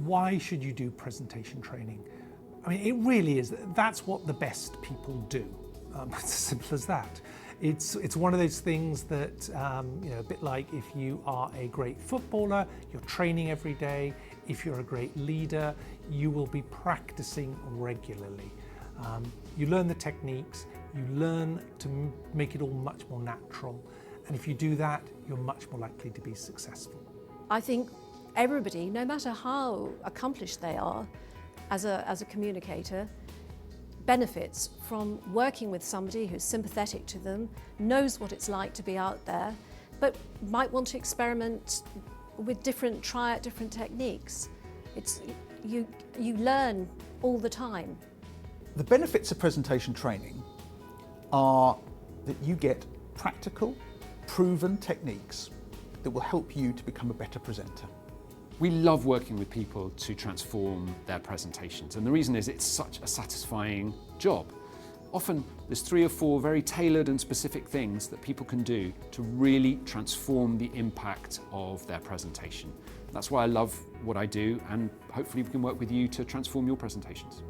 Why should you do presentation training? I mean, it really is, that's what the best people do. It's as simple as that. It's one of those things that, a bit like if you are a great footballer, you're training every day. If you're a great leader, you will be practicing regularly. You learn the techniques, you learn to make it all much more natural. And if you do that, you're much more likely to be successful. I think everybody, no matter how accomplished they are as a communicator, benefits from working with somebody who's sympathetic to them, knows what it's like to be out there, but might want to experiment with try out different techniques. You learn all the time. The benefits of presentation training are that you get practical, proven techniques that will help you to become a better presenter. We love working with people to transform their presentations, and the reason is it's such a satisfying job. Often there's 3 or 4 very tailored and specific things that people can do to really transform the impact of their presentation. That's why I love what I do, and hopefully we can work with you to transform your presentations.